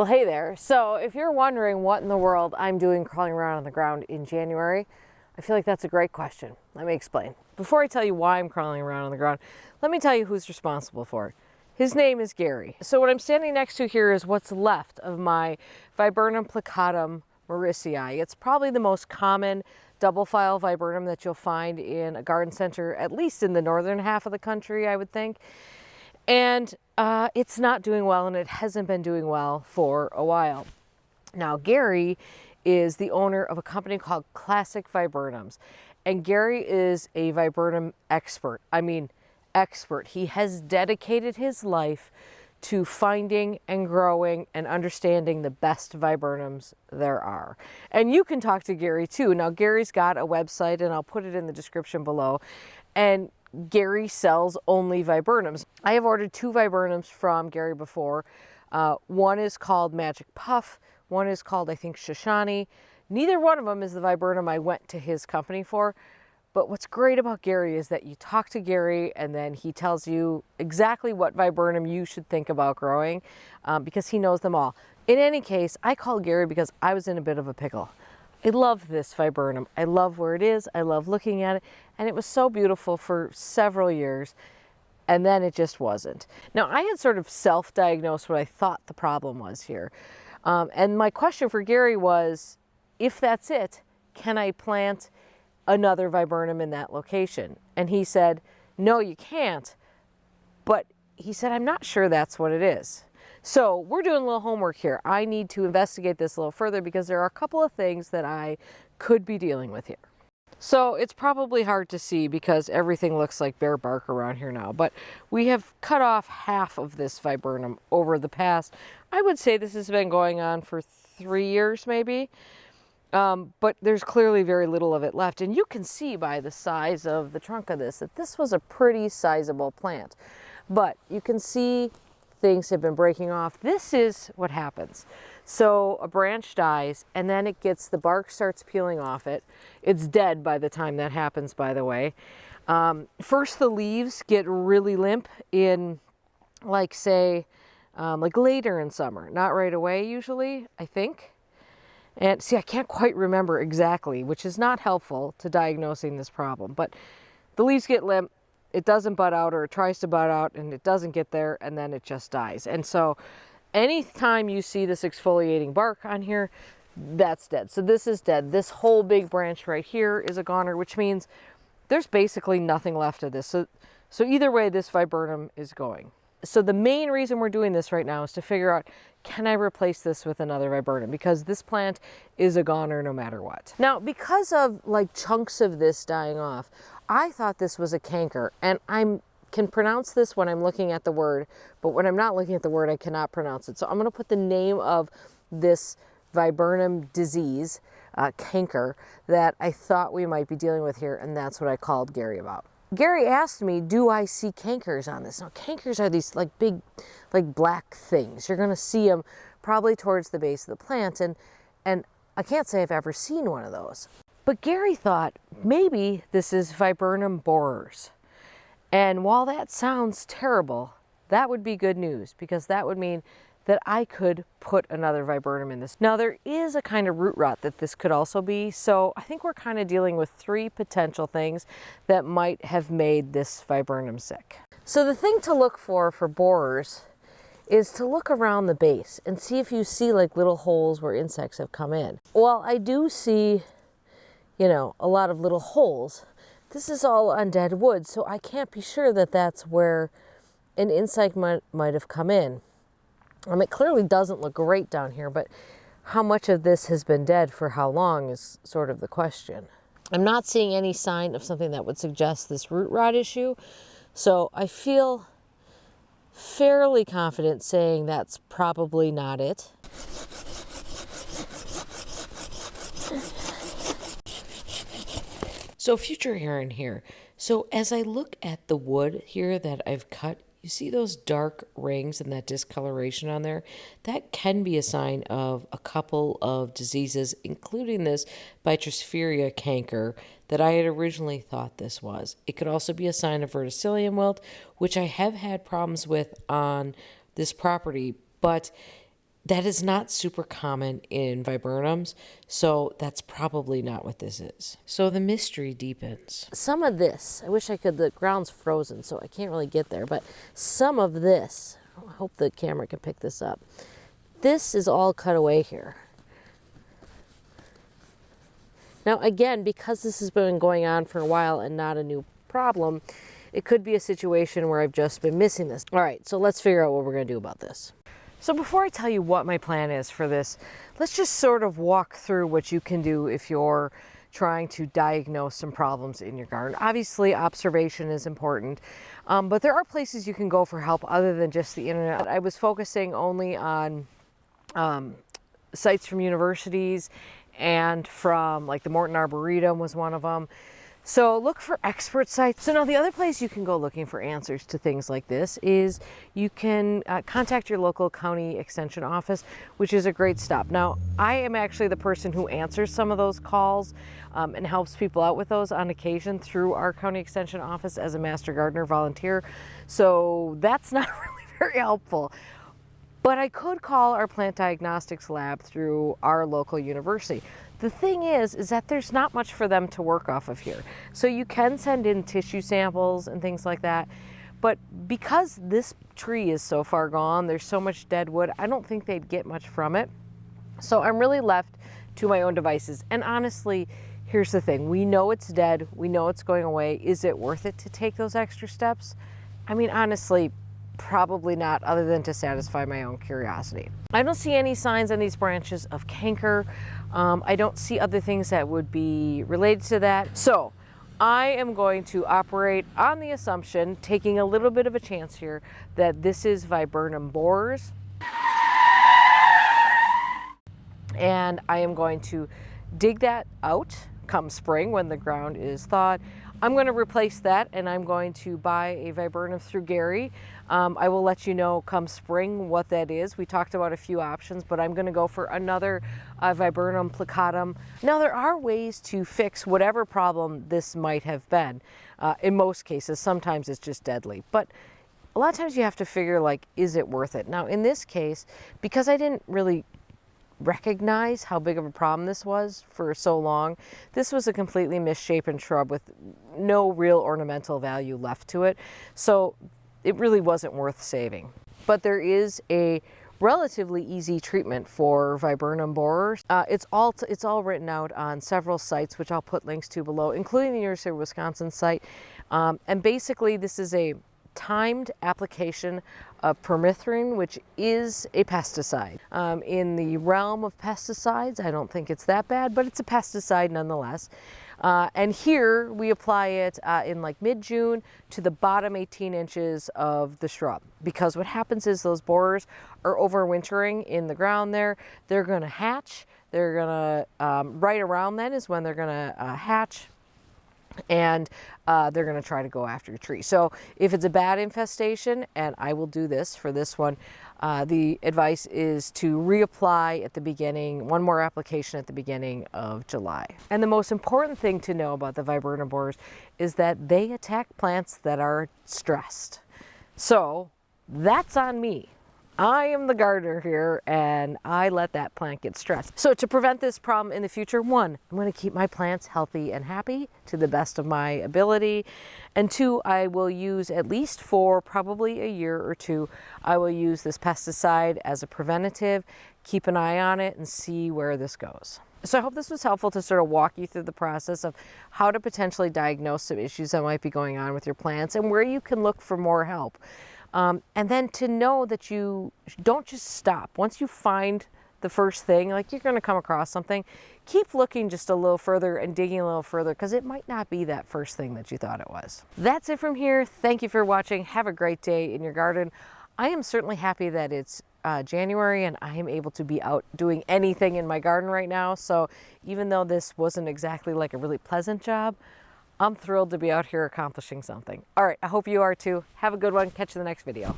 Well, hey there. So if you're wondering what in the world I'm doing crawling around on the ground in January, I feel like that's a great question. Let me explain. Before I tell you why I'm crawling around on the ground, let me tell you who's responsible for it. His name is Gary. So what I'm standing next to here is what's left of my Viburnum plicatum mauritii. It's probably the most common double file viburnum that you'll find in a garden center, at least in the northern half of the country, I would think. And it's not doing well, and it hasn't been doing well for a while. Now, Gary is the owner of a company called Classic Viburnums, and Gary is a viburnum expert. I mean, expert. He has dedicated his life to finding and growing and understanding the best viburnums there are. And you can talk to Gary too. Now, Gary's got a website, and I'll put it in the description below. And Gary sells only viburnums. I have ordered 2 viburnums from Gary before. One is called Magic Puff. One is called, I think, Shoshani. Neither one of them is the viburnum I went to his company for. But what's great about Gary is that you talk to Gary and then he tells you exactly what viburnum you should think about growing because he knows them all. In any case, I called Gary because I was in a bit of a pickle. I love this viburnum. I love where it is. I love looking at it. And it was so beautiful for several years. And then it just wasn't. Now, I had sort of self-diagnosed what I thought the problem was here. And my question for Gary was, if that's it, can I plant another viburnum in that location? And he said, no, you can't. But he said, I'm not sure that's what it is. So we're doing a little homework here. I need to investigate this a little further because there are a couple of things that I could be dealing with here. So it's probably hard to see because everything looks like bare bark around here now, but we have cut off half of this viburnum over the past, I would say this has been going on for 3 years maybe, but there's clearly very little of it left. And you can see by the size of the trunk of this that this was a pretty sizable plant, but you can see things have been breaking off. This is what happens. So a branch dies and then it gets, the bark starts peeling off it. It's dead by the time that happens, by the way. First the leaves get really limp in like say, like later in summer, not right away usually, I think. And see, I can't quite remember exactly, which is not helpful to diagnosing this problem, but the leaves get limp. It doesn't bud out, or it tries to bud out and it doesn't get there, and then it just dies. And so anytime you see this exfoliating bark on here, that's dead. So this is dead. This whole big branch right here is a goner, which means there's basically nothing left of this. So either way, this viburnum is going. So the main reason we're doing this right now is to figure out, can I replace this with another viburnum? Because this plant is a goner no matter what. Now, because of like chunks of this dying off, I thought this was a canker, and I can pronounce this when I'm looking at the word, but when I'm not looking at the word, I cannot pronounce it. So I'm gonna put the name of this viburnum disease, canker, that I thought we might be dealing with here, and that's what I called Gary about. Gary asked me, do I see cankers on this? Now, cankers are these like big, like black things. You're gonna see them probably towards the base of the plant, and I can't say I've ever seen one of those. But Gary thought maybe this is viburnum borers. And while that sounds terrible, that would be good news, because that would mean that I could put another viburnum in this. Now, there is a kind of root rot that this could also be, so I think we're kind of dealing with 3 potential things that might have made this viburnum sick. So the thing to look for borers is to look around the base and see if you see like little holes where insects have come in. Well, I do see, you know, a lot of little holes. This is all undead wood, so I can't be sure that that's where an insect might have come in. It clearly doesn't look great down here, but how much of this has been dead for how long is sort of the question. I'm not seeing any sign of something that would suggest this root rot issue, so I feel fairly confident saying that's probably not it. So future Erin here. So as I look at the wood here that I've cut, you see those dark rings and that discoloration on there? That can be a sign of a couple of diseases, including this Bitrosphaeria canker that I had originally thought this was. It could also be a sign of verticillium wilt, which I have had problems with on this property, but That is not super common in viburnums, so that's probably not what this is. So the mystery deepens. Some of this, I wish I could, the ground's frozen, so I can't really get there, but some of this, I hope the camera can pick this up. This is all cut away here. Now again, because this has been going on for a while and not a new problem, it could be a situation where I've just been missing this. All right, so let's figure out what we're gonna do about this. So before I tell you what my plan is for this, let's just sort of walk through what you can do if you're trying to diagnose some problems in your garden. Obviously, observation is important, but there are places you can go for help other than just the internet. I was focusing only on sites from universities and from like the Morton Arboretum was one of them. So look for expert sites. So now the other place you can go looking for answers to things like this is you can contact your local county extension office, which is a great stop. Now, I am actually the person who answers some of those calls and helps people out with those on occasion through our county extension office as a master gardener volunteer. So that's not really very helpful. But I could call our plant diagnostics lab through our local university. The thing is that there's not much for them to work off of here. So you can send in tissue samples and things like that. But because this tree is so far gone, there's so much dead wood, I don't think they'd get much from it. So I'm really left to my own devices. And honestly, here's the thing. We know it's dead. We know it's going away. Is it worth it to take those extra steps? I mean, honestly, probably not, other than to satisfy my own curiosity. I don't see any signs on these branches of canker. I don't see other things that would be related to that. So I am going to operate on the assumption, taking a little bit of a chance here, that this is viburnum borers. And I am going to dig that out come spring when the ground is thawed. I'm going to replace that, and I'm going to buy a viburnum through Gary. I will let you know come spring what that is. We talked about a few options, but I'm going to go for another viburnum plicatum. Now, there are ways to fix whatever problem this might have been. In most cases, sometimes it's just deadly, but a lot of times you have to figure, like, is it worth it? Now, in this case, because I didn't really recognize how big of a problem this was for so long, this was a completely misshapen shrub with no real ornamental value left to it. So it really wasn't worth saving. But there is a relatively easy treatment for viburnum borers. It's all written out on several sites, which I'll put links to below, including the University of Wisconsin site. And basically this is a timed application of permethrin, which is a pesticide. In the realm of pesticides, I don't think it's that bad, but it's a pesticide nonetheless. And here we apply it in like mid-June to the bottom 18 inches of the shrub, because what happens is those borers are overwintering in the ground there. They're going to hatch. They're going to, right around then is when they're going to hatch, and they're going to try to go after your tree. So if it's a bad infestation, and I will do this for this one, the advice is to reapply at the beginning, one more application at the beginning of July. And the most important thing to know about the viburnum borers is that they attack plants that are stressed. So that's on me. I am the gardener here, and I let that plant get stressed. So to prevent this problem in the future, one, I'm going to keep my plants healthy and happy to the best of my ability. And two, I will use, at least for probably a year or two, I will use this pesticide as a preventative, keep an eye on it, and see where this goes. So I hope this was helpful to sort of walk you through the process of how to potentially diagnose some issues that might be going on with your plants and where you can look for more help. And then to know that you don't just stop. Once you find the first thing, like you're going to come across something, keep looking just a little further and digging a little further, because it might not be that first thing that you thought it was. That's it from here. Thank you for watching. Have a great day in your garden. I am certainly happy that it's January and I am able to be out doing anything in my garden right now. So even though this wasn't exactly like a really pleasant job, I'm thrilled to be out here accomplishing something. All right, I hope you are too. Have a good one. Catch you in the next video.